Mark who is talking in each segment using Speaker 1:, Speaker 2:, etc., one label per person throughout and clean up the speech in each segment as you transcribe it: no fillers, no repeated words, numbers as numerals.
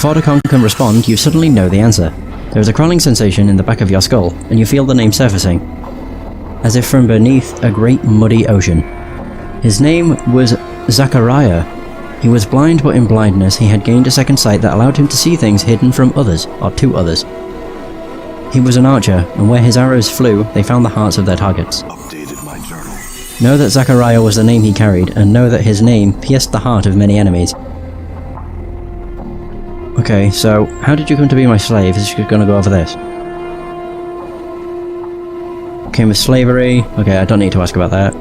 Speaker 1: Before Dakon can respond, you suddenly know the answer. There is a crawling sensation in the back of your skull, and you feel the name surfacing, as if from beneath a great muddy ocean. His name was Zachariah. He was blind, but in blindness he had gained a second sight that allowed him to see things hidden from others, or to others. He was an archer, and where his arrows flew, they found the hearts of their targets.
Speaker 2: Updated my journal.
Speaker 1: Know that Zachariah was the name he carried, and know that his name pierced the heart of many enemies. Okay, so how did you come to be my slave? Is she gonna go over this? Came with slavery. Okay, I don't need to ask about that.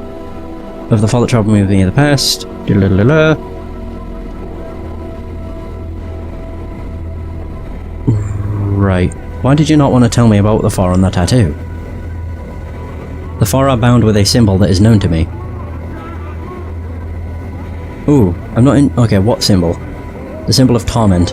Speaker 1: Of the fault that troubled me with me in the past. Right. Why did you not want to tell me about the four on the tattoo? The four are bound with a symbol that is known to me. Ooh, I'm not in... Okay, what symbol? The symbol of Torment.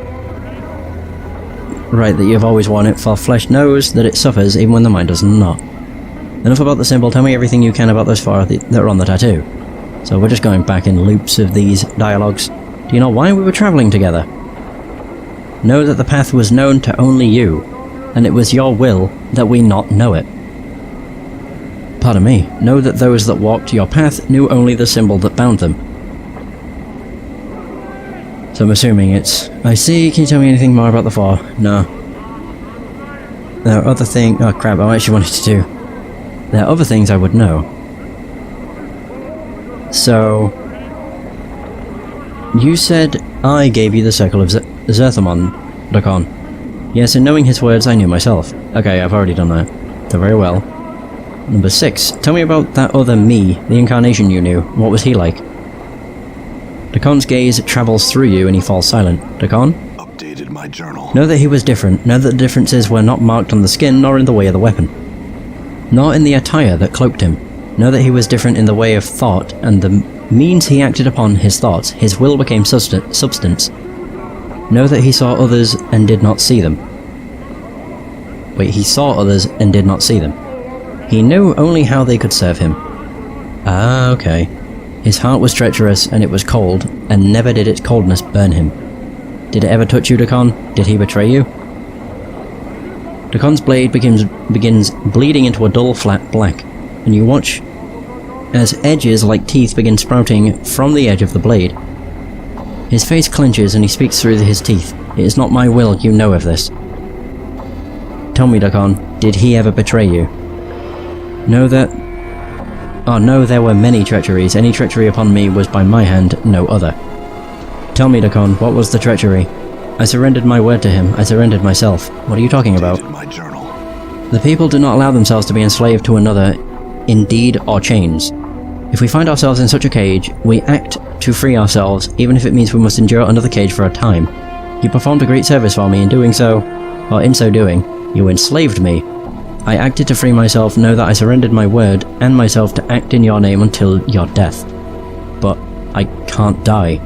Speaker 1: Right, that you've always worn it, for flesh knows that it suffers even when the mind does not. Enough about the symbol, tell me everything you can about those four that are on the tattoo. So we're just going back in loops of these dialogues. Do you know why we were travelling together? Know that the path was known to only you, and it was your will that we not know it. Pardon me, know that those that walked your path knew only the symbol that bound them. So I'm assuming it's... I see, can you tell me anything more about the four? No. There are other things... Oh crap, I actually wanted to do... There are other things I would know. So... You said I gave you the Circle of Zerthamon, Dakon. Yes, in knowing his words I knew myself. Okay, I've already done that. So very well. Number 6. Tell me about that other me, the incarnation you knew. What was he like? Dakon's gaze travels through you and he falls silent. Dakon?
Speaker 2: Updated my journal.
Speaker 1: Know that he was different. Know that the differences were not marked on the skin nor in the way of the weapon. Nor in the attire that cloaked him. Know that he was different in the way of thought and the means he acted upon his thoughts. His will became substance. Know that he saw others and did not see them. Wait, he saw others and did not see them. He knew only how they could serve him. Ah, okay. His heart was treacherous and it was cold, and never did its coldness burn him. Did it ever touch you, Dakon? Did he betray you? Dakon's blade begins bleeding into a dull flat black, and you watch as edges like teeth begin sprouting from the edge of the blade. His face clenches and he speaks through his teeth. It is not my will you know of this. Tell me, Dakon, did he ever betray you? Know that... Oh no, there were many treacheries. Any treachery upon me was by my hand, no other. Tell me, Dakon, what was the treachery? I surrendered my word to him. I surrendered myself. What are you talking about?
Speaker 2: My journal.
Speaker 1: The people do not allow themselves to be enslaved to another in deed or chains. If we find ourselves in such a cage, we act to free ourselves, even if it means we must endure another cage for a time. You performed a great service for me in doing so, or in so doing, you enslaved me. I acted to free myself, know that I surrendered my word and myself to act in your name until your death. But I can't die.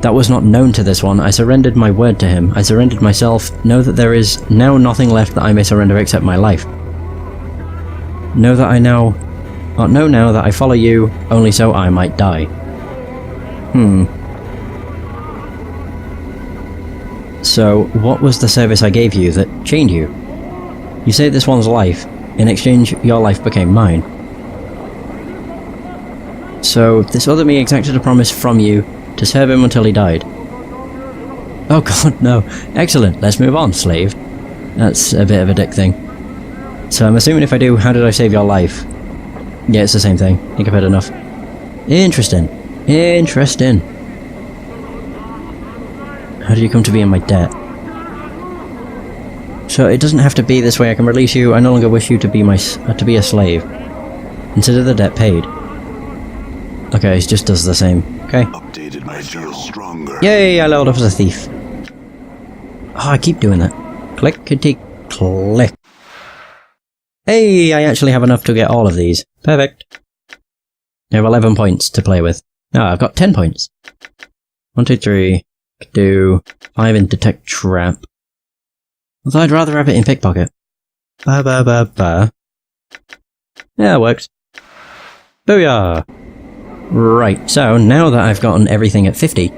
Speaker 1: That was not known to this one. I surrendered my word to him. I surrendered myself. Know that there is now nothing left that I may surrender except my life. Know that know now that I follow you, only so I might die. So, what was the service I gave you that chained you? You saved this one's life. In exchange, your life became mine. So, this other me exacted a promise from you to serve him until he died. Oh god, no. Excellent, let's move on, slave. That's a bit of a dick thing. So I'm assuming if I do, how did I save your life? Yeah, it's the same thing. I think I've heard enough. Interesting. Interesting. How did you come to be in my debt? So it doesn't have to be this way. I can release you. I no longer wish you to be a slave. Consider the debt paid. Okay, it just does the same. Okay.
Speaker 2: Updated my journal. Stronger.
Speaker 1: Yay! I leveled up as a thief. Oh, I keep doing that. Clickety click. Hey, I actually have enough to get all of these. Perfect. I have 11 points to play with. No, I've got 10 points. 1, 2, 3. Do 5 in detect trap. Although I'd rather have it in pickpocket. Ba ba ba ba. Yeah, it works. Booyah! Right, so now that I've gotten everything at 50,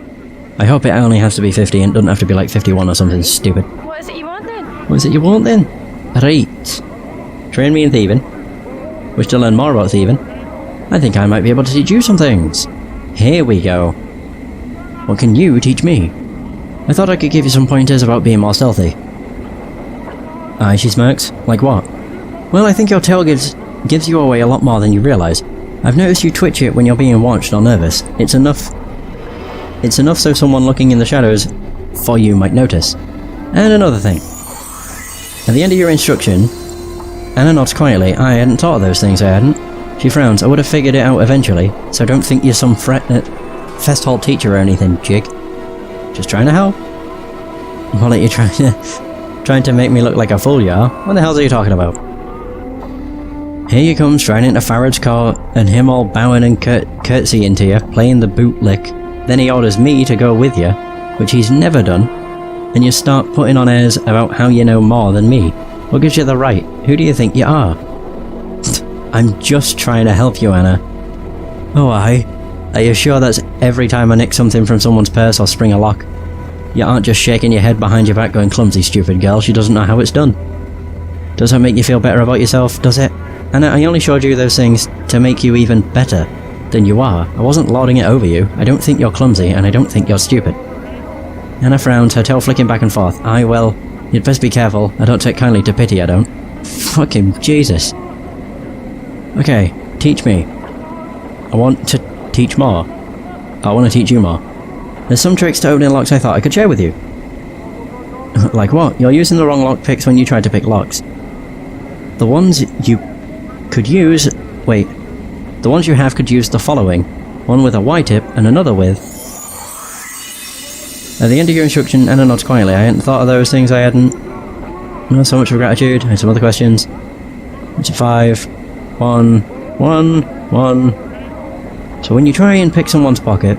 Speaker 1: I hope it only has to be 50 and doesn't have to be like 51 or something stupid.
Speaker 3: What is it you want then?
Speaker 1: What is it you want then? Right. Train me in thieving. Wish to learn more about thieving? I think I might be able to teach you some things. Here we go. What can you teach me? I thought I could give you some pointers about being more stealthy. Aye, she smirks. Like what? Well, I think your tail gives you away a lot more than you realise. I've noticed you twitch it when you're being watched or nervous. It's enough so someone looking in the shadows for you might notice. And another thing. At the end of your instruction, Anna nods quietly. I hadn't thought of those things, I hadn't. She frowns. I would have figured it out eventually, so don't think you're some fest hall teacher or anything, jig. Just trying to help. What are you trying to make me look like a fool, you are? What the hell are you talking about? Here you come, striding into Farad's car, and him all bowing and curtsying to you, playing the bootlick. Then he orders me to go with you, which he's never done, and you start putting on airs about how you know more than me. What gives you the right? Who do you think you are? I'm just trying to help you, Anna. Oh, aye? Are you sure that's every time I nick something from someone's purse or spring a lock? You aren't just shaking your head behind your back going, clumsy stupid girl, she doesn't know how it's done. Does that make you feel better about yourself, does it? Anna, I only showed you those things to make you even better than you are. I wasn't lording it over you. I don't think you're clumsy, and I don't think you're stupid. Anna frowns, her tail flicking back and forth. Aye, well, you'd best be careful. I don't take kindly to pity, I don't. Fucking Jesus. Okay, teach me. I want to teach more. I want to teach you more. There's some tricks to opening locks I thought I could share with you. Like what? You're using the wrong lock picks when you try to pick locks. The ones you could use... Wait. The ones you have could use the following. One with a Y tip and another with... At the end of your instruction, Anna nods quietly. I hadn't thought of those things, I hadn't... Not so much for gratitude. I had some other questions. It's a 5. 1. 1. 1. So when you try and pick someone's pocket,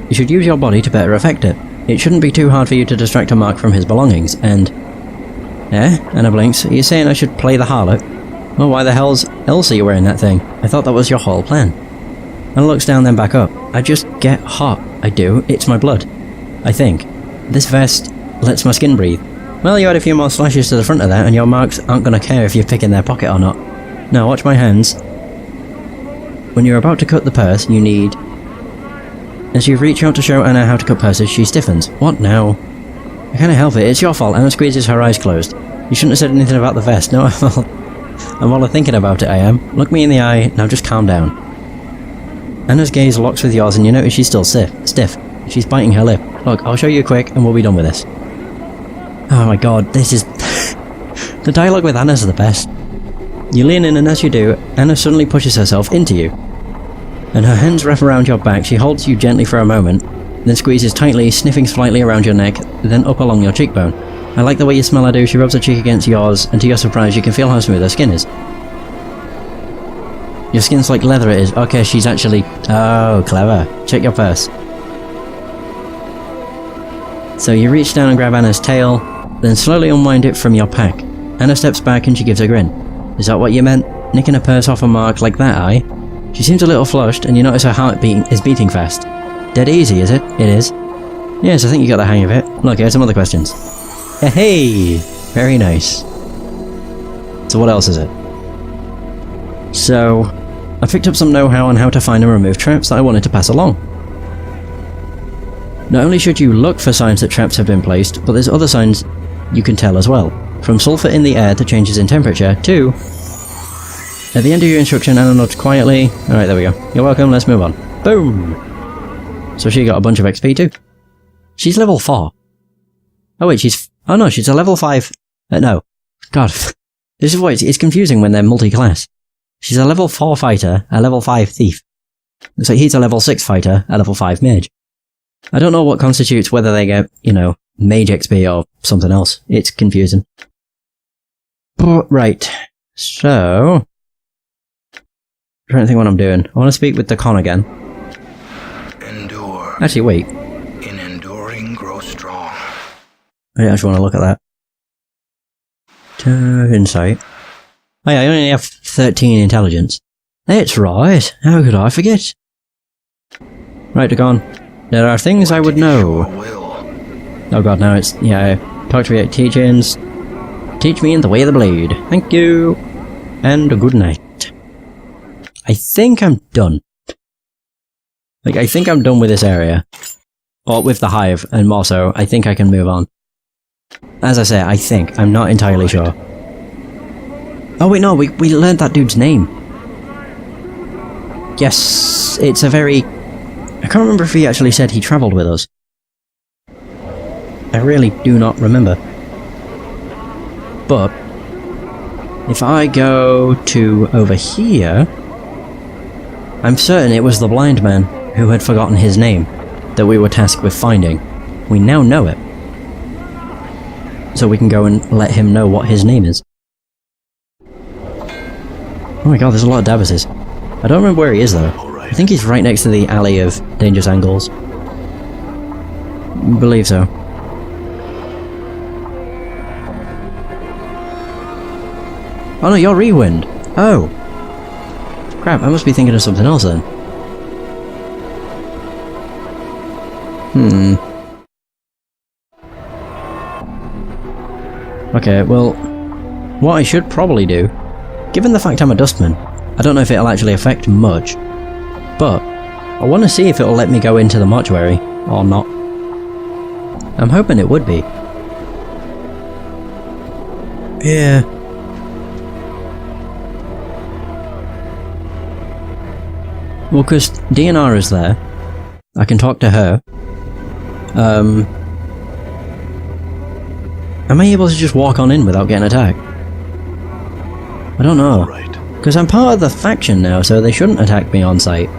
Speaker 1: you should use your body to better affect it. It shouldn't be too hard for you to distract a mark from his belongings, and... Anna blinks. Are you saying I should play the harlot? Well, why the hell's else are you wearing that thing? I thought that was your whole plan. Anna looks down, then back up. I just get hot. I do. It's my blood. I think. This vest lets my skin breathe. Well, you add a few more slashes to the front of that, and your marks aren't gonna care if you're picking their pocket or not. Now, watch my hands. When you're about to cut the purse, you need... As you reach out to show Anna how to cut purses, she stiffens. What now? I can't help it. It's your fault. Anna squeezes her eyes closed. You shouldn't have said anything about the vest. No, I'm all thinking about it, I am. Look me in the eye. Now just calm down. Anna's gaze locks with yours, and you notice she's still stiff. She's biting her lip. Look, I'll show you quick, and we'll be done with this. Oh my god, this is... The dialogue with Anna's the best. You lean in, and as you do, Anna suddenly pushes herself into you. And her hands wrap around your back. She holds you gently for a moment, then squeezes tightly, sniffing slightly around your neck, then up along your cheekbone. I like the way you smell, I do. She rubs her cheek against yours, and to your surprise, you can feel how smooth her skin is. Your skin's like leather, it is. Okay, she's actually... Oh, clever. Check your purse. So you reach down and grab Anna's tail, then slowly unwind it from your pack. Anna steps back and she gives a grin. Is that what you meant? Nicking a purse off a mark like that, aye? She seems a little flushed, and you notice her heart is beating fast. Dead easy, is it? It is. Yes, I think you got the hang of it. Look, here's some other questions. Hey! Very nice. So what else is it? So, I picked up some know-how on how to find and remove traps that I wanted to pass along. Not only should you look for signs that traps have been placed, but there's other signs you can tell as well. From sulfur in the air to changes in temperature, to... At the end of your instruction, Anna nods quietly. Alright, there we go. You're welcome, let's move on. Boom! So she got a bunch of XP too. She's level 4. Oh wait, oh no, she's a level 5... no. God. This is why it's confusing when they're multi-class. She's a level 4 fighter, a level 5 thief. So he's a level 6 fighter, a level 5 mage. I don't know what constitutes whether they get, you know, mage XP or something else. It's confusing. But, right. So... I'm trying to think what I'm doing. I want to speak with the con again.
Speaker 4: Endure.
Speaker 1: Actually, wait.
Speaker 4: In enduring, grow strong.
Speaker 1: I actually want to look at that. Insight. Oh yeah, I only have 13 intelligence. That's right. How could I forget? Right, the con. There are things I would know.
Speaker 4: Will.
Speaker 1: Oh god, now it's, yeah, talk to me at teachings. Teach me in the way of the blade. Thank you. And a good night. I think I'm done. Like, I think I'm done with this area. Or with the hive, and more so, I think I can move on. As I say, I think. I'm not entirely sure. Oh wait, no, we learned that dude's name. Yes, it's a very... I can't remember if he actually said he travelled with us. I really do not remember. But, if I go to over here, I'm certain it was the blind man who had forgotten his name that we were tasked with finding. We now know it. So we can go and let him know what his name is. Oh my god, there's a lot of Davises. I don't remember where he is though. I think he's right next to the alley of dangerous angles. I believe so. Oh no, you're Rewind! Oh! Crap, I must be thinking of something else then. Okay, well, what I should probably do, given the fact I'm a dustman, I don't know if it'll actually affect much, but I want to see if it'll let me go into the mortuary, or not. I'm hoping it would be. Yeah. Well, because DNR is there, I can talk to her. Am I able to just walk on in without getting attacked? I don't know. Because I'm part of the faction now, so they shouldn't attack me on sight.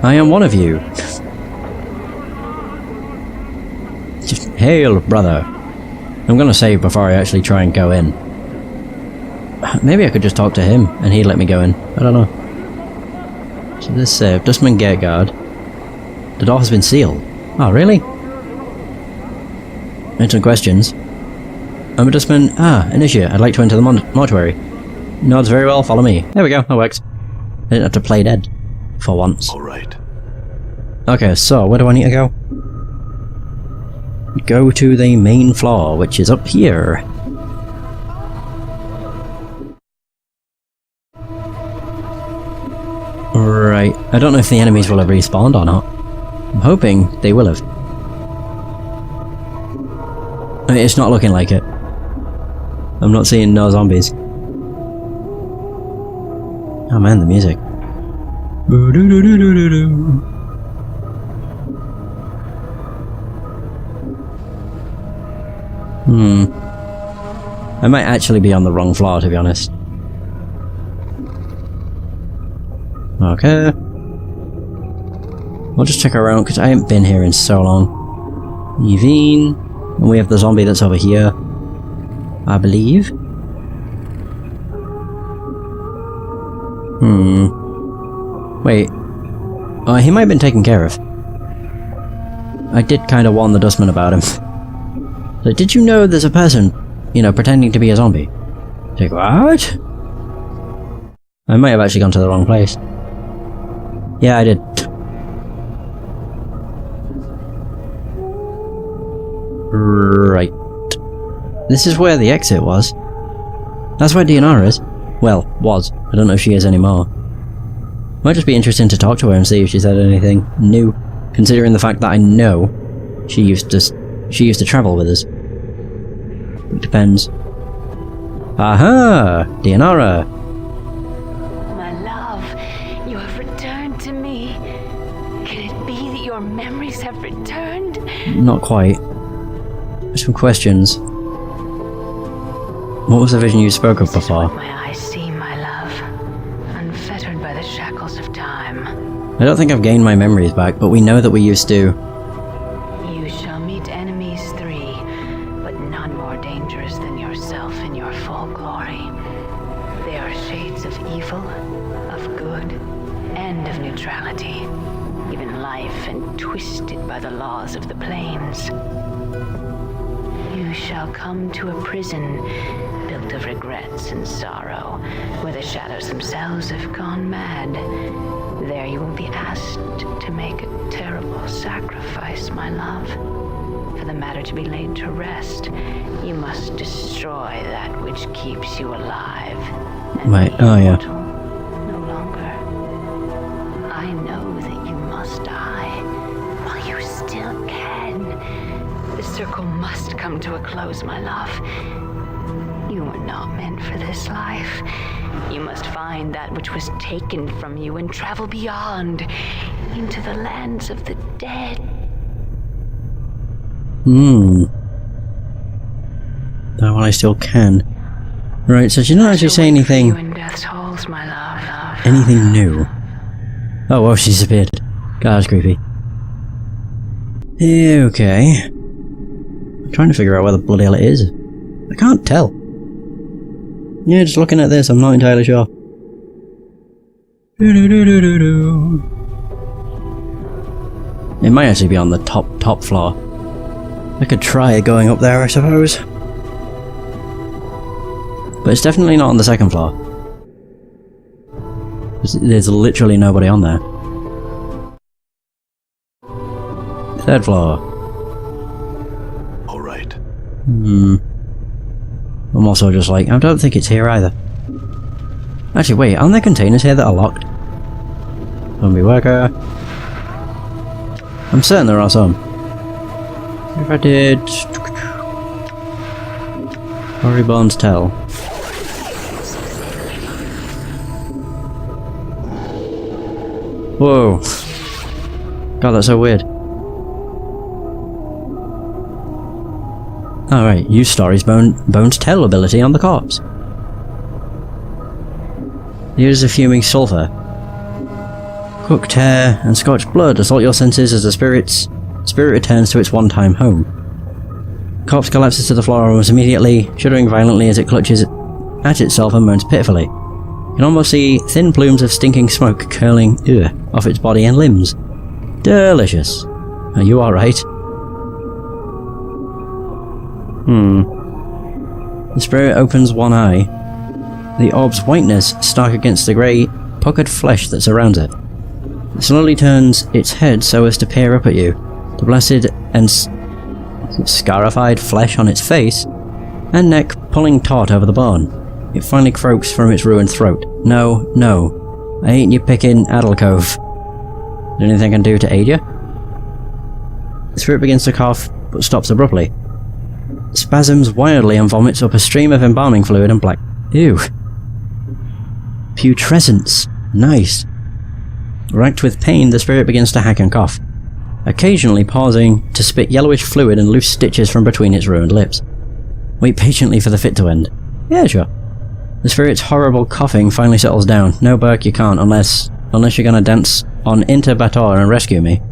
Speaker 1: I am one of you. Just hail, brother. I'm gonna save before I actually try and go in. Maybe I could just talk to him, and he'd let me go in. I don't know. So this save, Dustman Gate Guard. The door has been sealed. Oh, really? Answer questions. I'm a dustman. Initiate. I'd like to enter the mortuary. Nods very well, follow me. There we go, that works. I didn't have to play dead. For once.
Speaker 2: Alright.
Speaker 1: Okay, so where do I need to go? Go to the main floor, which is up here. Right. I don't know if the enemies will have respawned or not. I'm hoping they will have. I mean, it's not looking like it. I'm not seeing no zombies. Oh man, the music. I might actually be on the wrong floor, to be honest. Okay. I'll just check around, because I haven't been here in so long. Yvine. And we have the zombie that's over here. I believe. Wait. He might have been taken care of. I did kind of warn the dustman about him. So, did you know there's a person, you know, pretending to be a zombie? Like, what? I might have actually gone to the wrong place. Yeah, I did. Right. This is where the exit was. That's where DNR is. Well, was. I don't know if she is anymore. Might just be interesting to talk to her and see if she said anything new, considering the fact that I know she used to travel with us. It depends. Aha! DNR!
Speaker 3: My love, you have returned to me. Can it be that your memories have returned?
Speaker 1: Not quite. Some questions. What was the vision you spoke of before?
Speaker 3: My eyes see, my love, unfettered by the shackles of time.
Speaker 1: I don't think I've gained my memories back, but we know that we used to.
Speaker 3: You shall meet enemies 3, but none more dangerous than yourself in your full glory. They are shades of evil, of good, and of neutrality, given life and twisted by the laws of the planes. You shall come to a prison built of regrets and sorrow, where the shadows themselves have gone mad, There you will be asked to make a terrible sacrifice, my love. For the matter to be laid to rest, you must destroy that which keeps you alive. And
Speaker 1: Wait,
Speaker 3: be
Speaker 1: oh yeah.
Speaker 3: immortal no longer. I know that you must die while you still can. The circle must come to a close, my love. You were not meant for this life. You must find that which was taken from you and travel beyond into the lands of the dead.
Speaker 1: That one I still can. Right, so she didn't actually say anything.
Speaker 3: You in death's halls, my love.
Speaker 1: Anything new. Oh, well, she disappeared. God, that's creepy. Okay. I'm trying to figure out where the bloody hell it is. I can't tell. Yeah, just looking at this, I'm not entirely sure. It might actually be on the top floor. I could try going up there, I suppose. But it's definitely not on the second floor. There's literally nobody on there. Third floor.
Speaker 2: All right.
Speaker 1: I'm also just like, I don't think it's here either. Actually, wait, aren't there containers here that are locked? Zombie worker. I'm certain there are some. If I did... Horry Bones Tell. Whoa. God, that's so weird. Alright, use Story's Bones Tell ability on the corpse. Use a fuming sulphur. Cooked hair and scorched blood assault your senses as the spirit returns to its one-time home. Corpse collapses to the floor almost immediately, shuddering violently as it clutches at itself and moans pitifully. You can almost see thin plumes of stinking smoke curling off its body and limbs. Delicious. Are you alright? The spirit opens one eye. The orb's whiteness stark against the grey, puckered flesh that surrounds it. It slowly turns its head so as to peer up at you. The blasted and scarified flesh on its face and neck pulling taut over the bone. It finally croaks from its ruined throat. No, no. I ain't you picking Adelcove. Is there anything I can do to aid you? The spirit begins to cough, but stops abruptly. Spasms wildly and vomits up a stream of embalming fluid and black... Ew. Putrescence. Nice. Racked with pain, the spirit begins to hack and cough, occasionally pausing to spit yellowish fluid and loose stitches from between its ruined lips. Wait patiently for the fit to end. Yeah, sure. The spirit's horrible coughing finally settles down. No, Burke, you can't, unless you're gonna dance on Interbator and rescue me.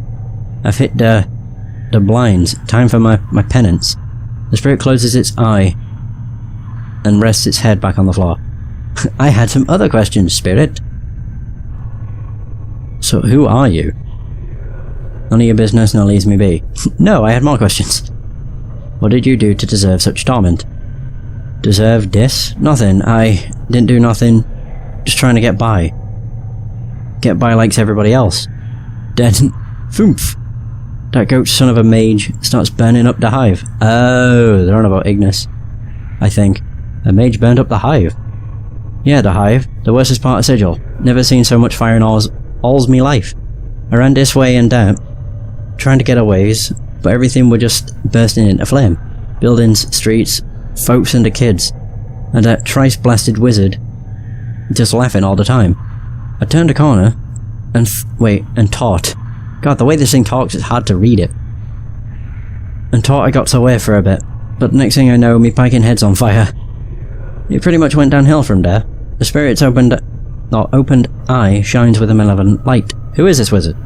Speaker 1: I've hit the blinds. Time for my penance. The spirit closes its eye and rests its head back on the floor. I had some other questions, spirit. So who are you? None of your business, now leaves me be. No, I had more questions. What did you do to deserve such torment? Deserve this? Nothing. I didn't do nothing. Just trying to get by. Get by like everybody else. Dead. Foomf. That goat son of a mage starts burning up the hive. Oh, they're on about Ignis. I think. A mage burned up the hive. Yeah, the hive. The worstest part of Sigil. Never seen so much fire in all's me life. I ran this way and that, trying to get a ways, but everything were just bursting into flame. Buildings, streets, folks and the kids. And that thrice-blasted wizard just laughing all the time. I turned a corner and thought. God, the way this thing talks, it's hard to read it. And thought I got away for a bit, but next thing I know, me piking head's on fire. It pretty much went downhill from there. The spirit's opened eye shines with a malevolent light. Who is this wizard?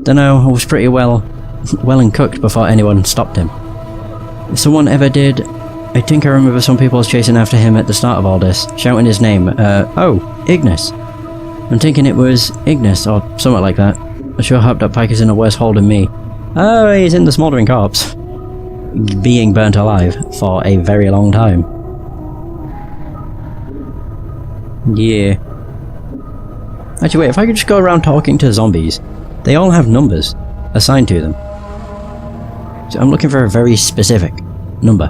Speaker 1: Dunno, I was pretty well and cooked before anyone stopped him. If someone ever did, I think I remember some people was chasing after him at the start of all this, shouting his name. Oh, Ignis. I'm thinking it was Ignis or something like that. I sure hope that Pike is in a worse hole than me. Oh, he's in the smouldering corpse. Being burnt alive for a very long time. Yeah. Actually wait, if I could just go around talking to zombies. They all have numbers assigned to them. So I'm looking for a very specific number.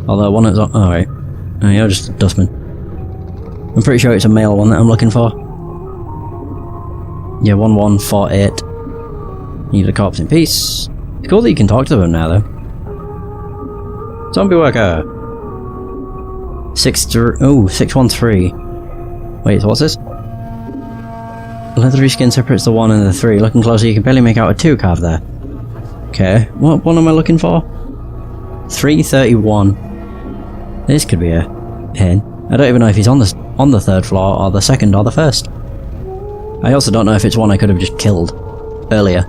Speaker 1: Although one is on... alright. Oh, you're just a dustman. I'm pretty sure it's a male one that I'm looking for. Yeah, 1148. Need a corpse in peace. It's cool that you can talk to them now, though. Zombie worker! 613. Wait, so what's this? Leathery skin separates the 1 and the 3. Looking closer, you can barely make out a 2 carved there. Okay, what one am I looking for? 331. This could be a pin. I don't even know if he's on the 3rd floor, or the 2nd, or the 1st. I also don't know if it's one I could have just killed earlier.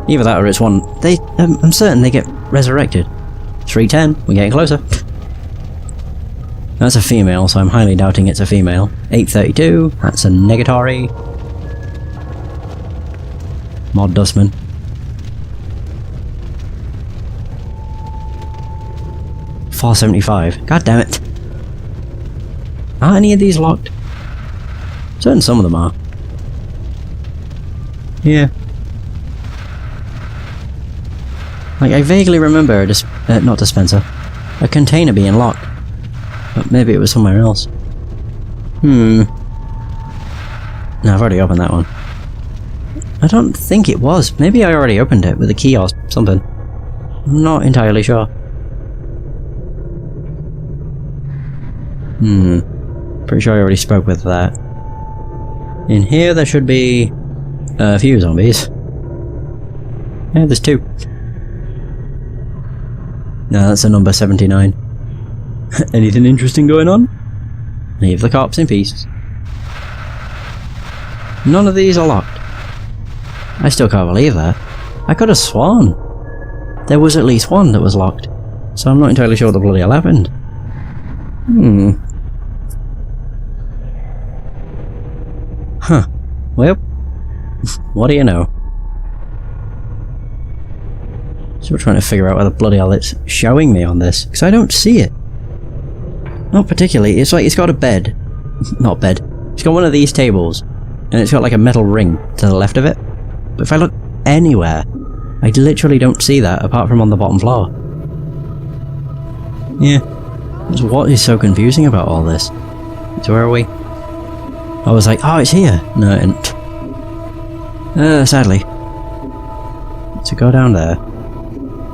Speaker 1: Either that or it's one... I'm certain they get resurrected. 310, we're getting closer. That's a female, so I'm highly doubting it's a female. 832, that's a negatory. Mod Dustman. $475. God damn it. Are any of these locked? Certain some of them are. Yeah. Like, I vaguely remember a not dispenser. A container being locked. But maybe it was somewhere else. No, I've already opened that one. I don't think it was. Maybe I already opened it with a key or something. I'm not entirely sure. Pretty sure I already spoke with that. In here there should be a few zombies. Yeah, there's 2. No, that's a number 79. Anything interesting going on? Leave the corpse in peace. None of these are locked. I still can't believe that. I could have sworn there was at least one that was locked. So I'm not entirely sure what the bloody hell happened. Huh. Well, what do you know? So we're trying to figure out where the bloody hell it's showing me on this, because I don't see it. Not particularly. It's like it's got a bed. Not bed. It's got one of these tables, and it's got like a metal ring to the left of it. But if I look anywhere, I literally don't see that apart from on the bottom floor. Yeah. So what is so confusing about all this? So where are we? I was like, oh, it's here. No, it isn't. Sadly. To go down there.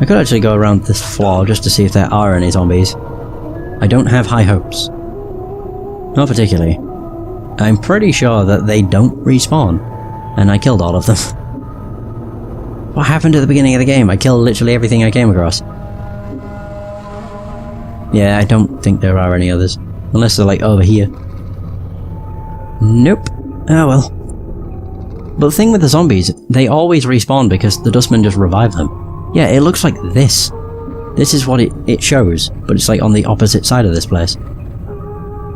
Speaker 1: I could actually go around this floor just to see if there are any zombies. I don't have high hopes. Not particularly. I'm pretty sure that they don't respawn, and I killed all of them. What happened at the beginning of the game? I killed literally everything I came across. Yeah, I don't think there are any others. Unless they're like over here. Nope. Oh well. But the thing with the zombies, they always respawn because the dustmen just revive them. Yeah, it looks like this. This is what it shows, but it's like on the opposite side of this place.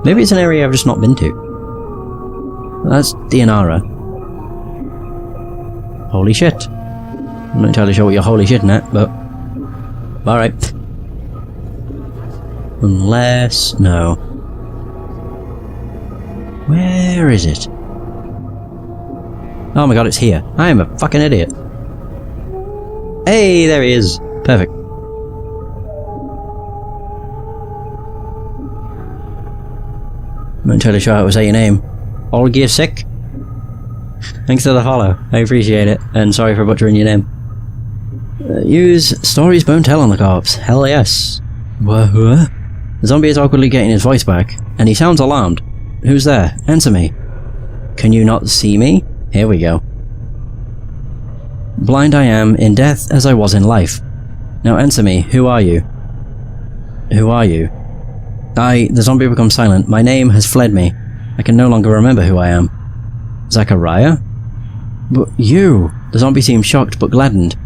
Speaker 1: Maybe it's an area I've just not been to. That's Dianara. Holy shit. I'm not entirely sure what you're holy shitting at, but... alright. Unless... no. Where is it? Oh my god, it's here. I am a fucking idiot. Hey, there he is. Perfect. I'm not entirely sure how to say your name. Olgier Sick? Thanks for the follow. I appreciate it, and sorry for butchering your name. Use stories bone tell on the corpse. Hell yes. What? The zombie is awkwardly getting his voice back, and he sounds alarmed. Who's there? Answer me. Can you not see me? Here we go. Blind I am, in death as I was in life. Now answer me, who are you? Who are you? The zombie becomes silent. My name has fled me. I can no longer remember who I am. Zachariah? But you! The zombie seems shocked but gladdened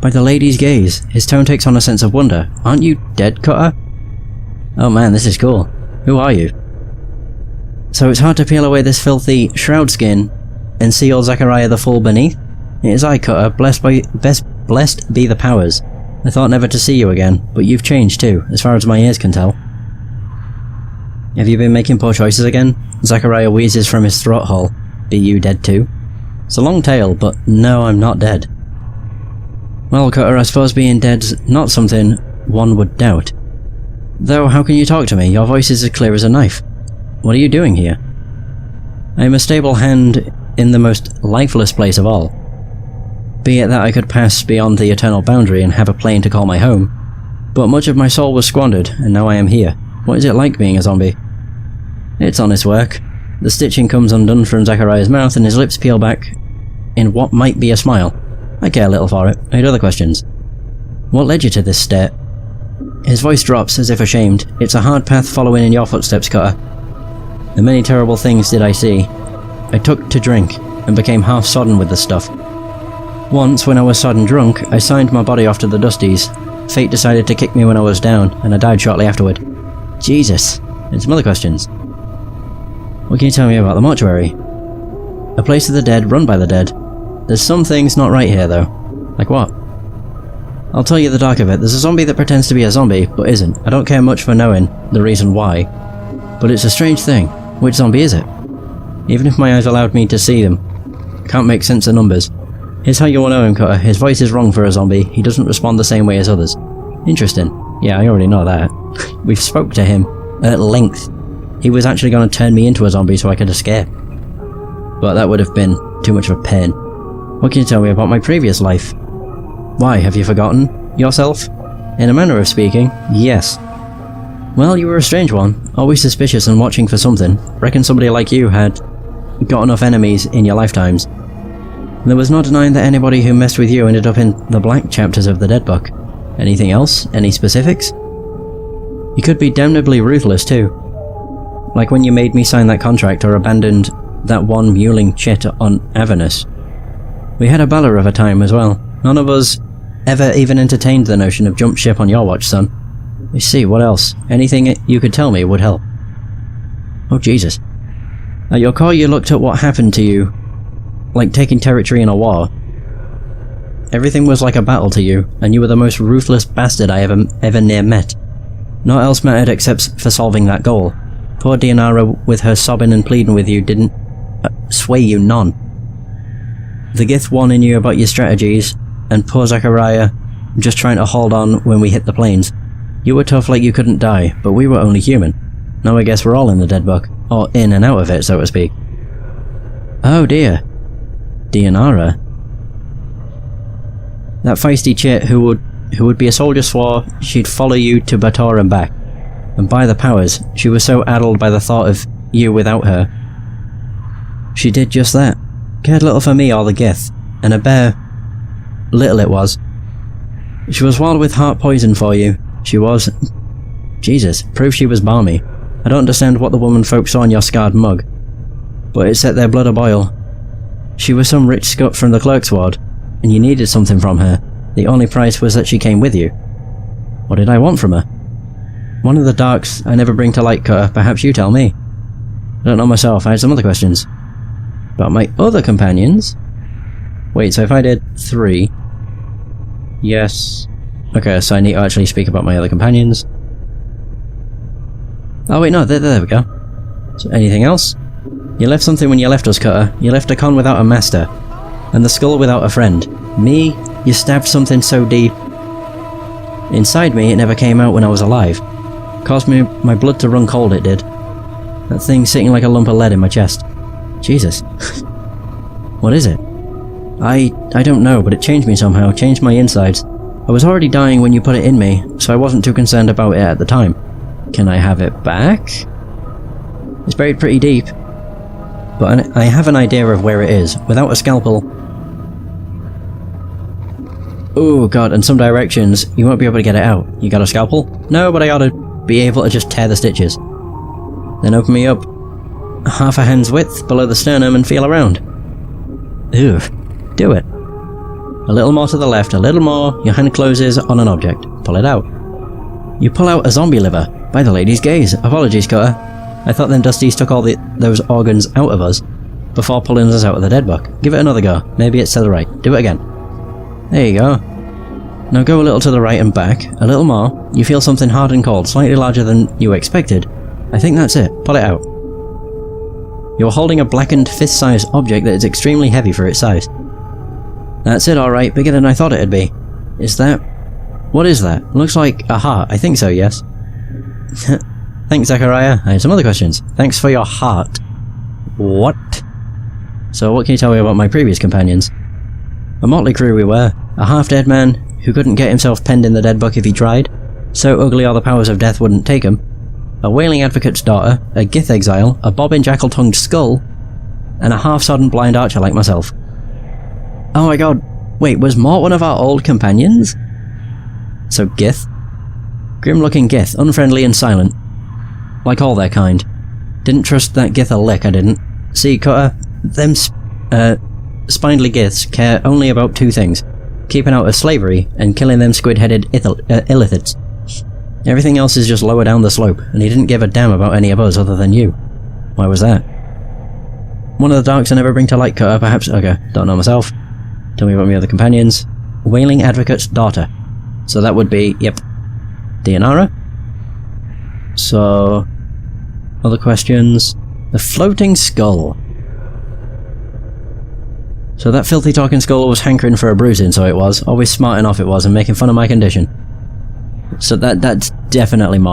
Speaker 1: by the lady's gaze. His tone takes on a sense of wonder. Aren't you dead, Cutter? Oh man, this is cool. Who are you? So it's hard to peel away this filthy shroud skin and see old Zachariah the fool beneath? It is I, Cutter, blessed be the powers. I thought never to see you again, but you've changed too, as far as my ears can tell. Have you been making poor choices again? Zachariah wheezes from his throat hole. Be you dead too? It's a long tale, but no, I'm not dead. Well, Cutter, I suppose being dead's not something one would doubt. Though, how can you talk to me? Your voice is as clear as a knife. What are you doing here? I am a stable hand in the most lifeless place of all. Be it that I could pass beyond the eternal boundary and have a plane to call my home, but much of my soul was squandered, and now I am here. What is it like being a zombie? It's honest work. The stitching comes undone from Zachariah's mouth and his lips peel back in what might be a smile. I care little for it. I had other questions. What led you to this state? His voice drops as if ashamed. It's a hard path following in your footsteps, Cutter. And many terrible things did I see. I took to drink and became half sodden with the stuff. Once, when I was sodden drunk, I signed my body off to the Dusties. Fate decided to kick me when I was down, and I died shortly afterward. Jesus. And some other questions. What can you tell me about the mortuary? A place of the dead run by the dead. There's some things not right here, though. Like what? I'll tell you the dark of it. There's a zombie that pretends to be a zombie, but isn't. I don't care much for knowing the reason why. But it's a strange thing. Which zombie is it? Even if my eyes allowed me to see them, can't make sense of numbers. Here's how you will know him, Cutter. His voice is wrong for a zombie. He doesn't respond the same way as others. Interesting. Yeah, I already know that. We've spoke to him at length. He was actually going to turn me into a zombie so I could escape. But that would have been too much of a pain. What can you tell me about my previous life? Why, have you forgotten yourself? In a manner of speaking, yes. Well, you were a strange one. Always suspicious and watching for something. Reckon somebody like you had got enough enemies in your lifetimes. There was no denying that anybody who messed with you ended up in the black chapters of the Dead Book. Anything else? Any specifics? You could be damnably ruthless too. Like when you made me sign that contract or abandoned that one mewling chit on Avernus. We had a Baldur of a time as well. None of us ever even entertained the notion of jump ship on your watch, son. You see, what else? Anything you could tell me would help. Oh, Jesus. At your core, you looked at what happened to you, like taking territory in a war. Everything was like a battle to you, and you were the most ruthless bastard I ever near met. Naught else mattered except for solving that goal. Poor Dianara, with her sobbing and pleading with you, didn't sway you none. The Gith warning you about your strategies, and poor Zachariah just trying to hold on when we hit the plains. You were tough like you couldn't die, but we were only human. Now I guess we're all in the Dead Book, or in and out of it, so to speak. Oh dear. Dianara? That feisty chit who would be a soldier swore she'd follow you to Baldur and back. And by the powers, she was so addled by the thought of you without her. She did just that. Cared little for me or the Gith, and a bare little it was. She was wild with heart poison for you. She was... Jesus, proof she was balmy. I don't understand what the woman folk saw in your scarred mug, but it set their blood a-boil. She was some rich scut from the clerk's ward, and you needed something from her. The only price was that she came with you. What did I want from her? One of the darks I never bring to light, Cutter. Perhaps you tell me. I don't know myself. I had some other questions. About my other companions? Wait, so if I did 3... Yes... Okay, so I need to actually speak about my other companions. Oh wait, no, there we go. So anything else? You left something when you left us, Cutter. You left a con without a master. And the skull without a friend. Me? You stabbed something so deep. Inside me, it never came out when I was alive. Caused me my blood to run cold, it did. That thing sitting like a lump of lead in my chest. Jesus. What is it? I don't know, but it changed me somehow, changed my insides. I was already dying when you put it in me, so I wasn't too concerned about it at the time. Can I have it back? It's buried pretty deep, but I have an idea of where it is. Without a scalpel... Oh god, and some directions, you won't be able to get it out. You got a scalpel? No, but I ought to be able to just tear the stitches. Then open me up half a hand's width below the sternum and feel around. Ew. Do it. A little more to the left, a little more, your hand closes on an object. Pull it out. You pull out a zombie liver. By the lady's gaze. Apologies, Cutter. I thought them Dusties took all those organs out of us before pulling us out of the Dead Book. Give it another go. Maybe it's to the right. Do it again. There you go. Now go a little to the right and back. A little more. You feel something hard and cold, slightly larger than you expected. I think that's it. Pull it out. You're holding a blackened fist-sized object that is extremely heavy for its size. That's it, alright, bigger than I thought it'd be. Is that... what is that? Looks like a heart. I think so, yes. Thanks, Zachariah. I have some other questions. Thanks for your heart. What? So what can you tell me about my previous companions? A motley crew we were. A half-dead man who couldn't get himself penned in the dead book if he tried. So ugly all the powers of death wouldn't take him. A wailing advocate's daughter, a Gith exile, a bobbin jackal-tongued skull, and a half-sodden blind archer like myself. Oh my god, wait, was Mort one of our old companions? So Gith? Grim-looking Gith, unfriendly and silent. Like all their kind. Didn't trust that Gith a lick, I didn't. See, Cutter, them spindly Giths care only about two things. Keeping out of slavery, and killing them squid-headed illithids. Everything else is just lower down the slope, and he didn't give a damn about any of us other than you. Why was that? One of the darks I never bring to light, Cutter, perhaps? Okay, don't know myself. Tell me about my other companions. Wailing Advocate's daughter. So that would be, yep, Dianara. So, other questions? The floating skull. So that filthy talking skull was hankering for a bruising, so it was. Always smarting off it was, and making fun of my condition. So that's definitely more.